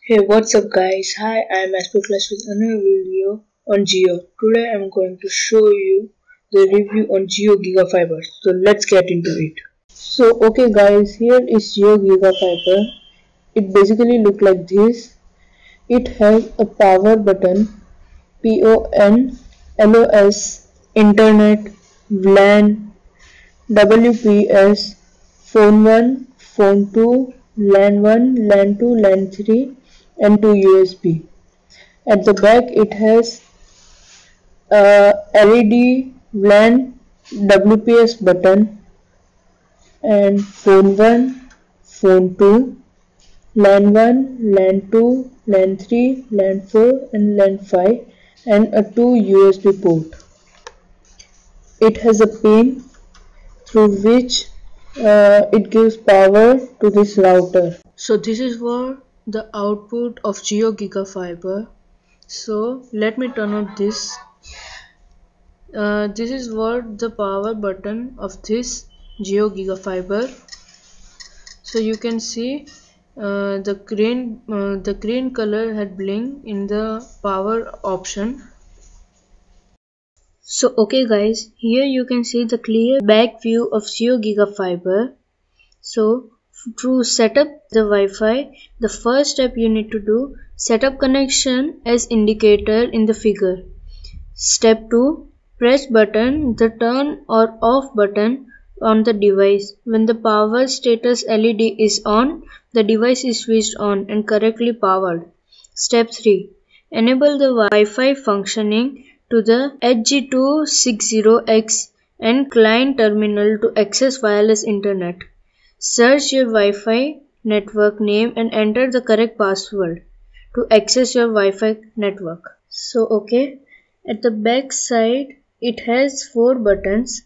Hey, what's up guys? Hi, I'm Asperclass with another video on Geo. Today I'm going to show you the review on Geo Gigafiber. So let's get into it. So okay guys, here is Geo Gigafiber. It basically looks like this. It has a power button, PON, LOS, Internet, LAN, WPS, Phone 1, Phone 2, LAN 1, LAN 2, LAN 3 and 2 USB. At the back it has a LED LAN WPS button and phone 1, phone 2, LAN 1, LAN 2, LAN 3, LAN 4 and LAN 5 and a 2 USB port. It has a pin through which it gives power to this router. So this is for the output of Geo Gigafiber. So let me turn on this. This is what the power button of this Geo Gigafiber. So you can see the green color had blink in the power option. So okay guys, here you can see the clear back view of Geo Gigafiber. So to set up the Wi-Fi, the first step you need to do, set up connection as indicator in the figure. Step 2. Press button the turn or off button on the device. When the power status LED is on, the device is switched on and correctly powered. Step 3. Enable the Wi-Fi functioning to the HG260X and client terminal to access wireless internet. Search your Wi-Fi network name and enter the correct password to access your Wi-Fi network. So okay. At the back side, it has 4 buttons,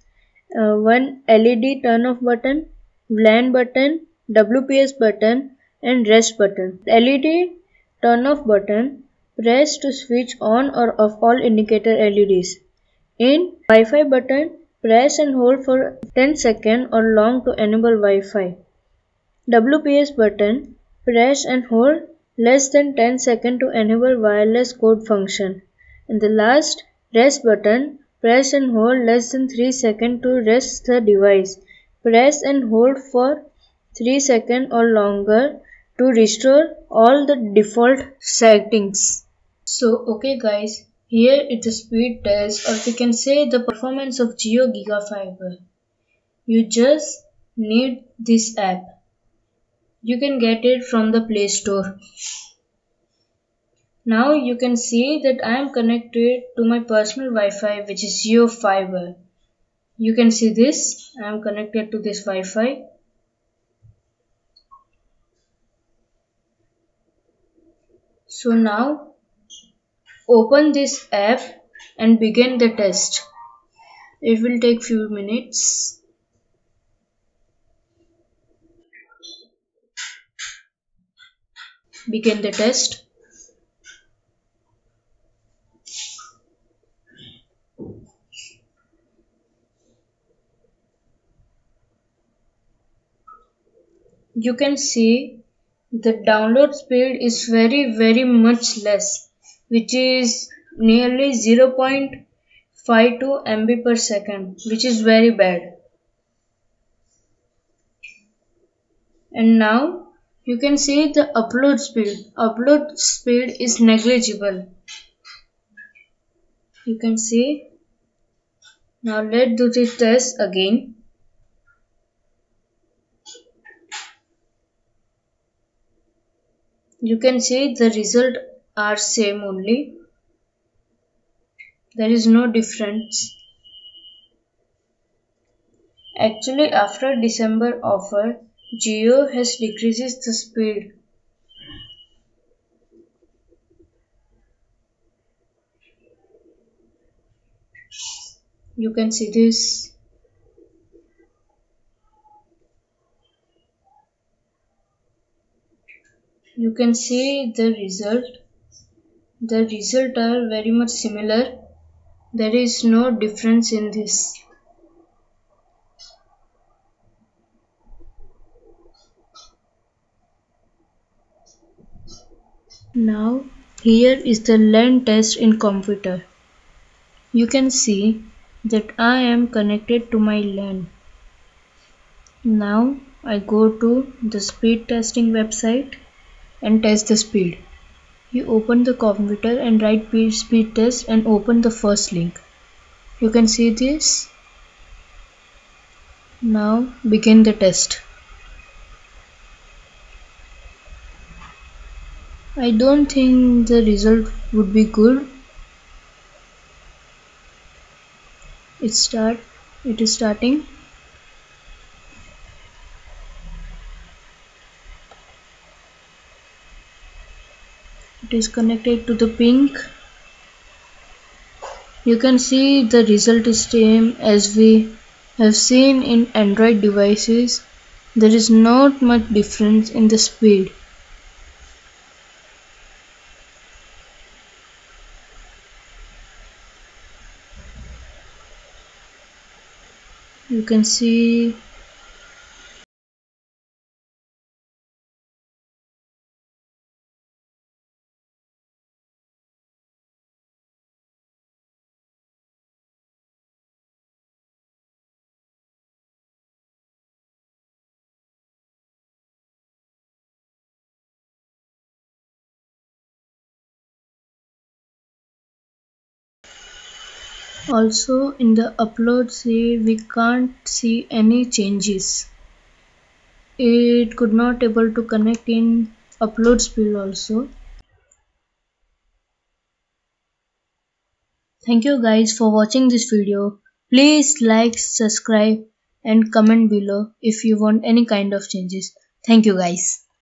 one LED turn off button, LAN button, WPS button and rest button. LED turn off button, press to switch on or off all indicator LEDs. In Wi-Fi button, press and hold for 10 seconds or long to enable Wi-Fi. WPS button, press and hold less than 10 seconds to enable wireless code function. And the last, rest button, press and hold less than 3 seconds to rest the device. Press and hold for 3 seconds or longer to restore all the default settings. So okay guys, here is the speed test, or we can say the performance of Geo Gigafiber. You just need this app. You can get it from the Play Store. Now you can see that I am connected to my personal Wi-Fi, which is JioFiber. You can see this. I am connected to this Wi-Fi. So now open this app and begin the test. It will take few minutes. Begin the test. You can see the download speed is very much less, which is nearly 0.52 MB per second, which is very bad. And now you can see the upload speed. Upload speed is negligible. You can see. Now let's do this test again. You can see the result are same only. There is no difference. Actually, after December offer, Jio has decreases the speed. You can see this. You can see the result. The results are very much similar. There is no difference in this. Now here is the LAN test in computer. You can see that I am connected to my LAN. Now I go to the speed testing website and test the speed. You open the computer and write speed test and open the first link. You can see this. Now begin the test. I don't think the result would be good. It is starting. It is connected to the pink. You can see the result is same as we have seen in Android devices. There is not much difference in the speed. You can see also in the upload see we can't see any changes. It could not able to connect in upload speed also. Thank you guys for watching this video. Please like, subscribe and comment below if you want any kind of changes. Thank you guys.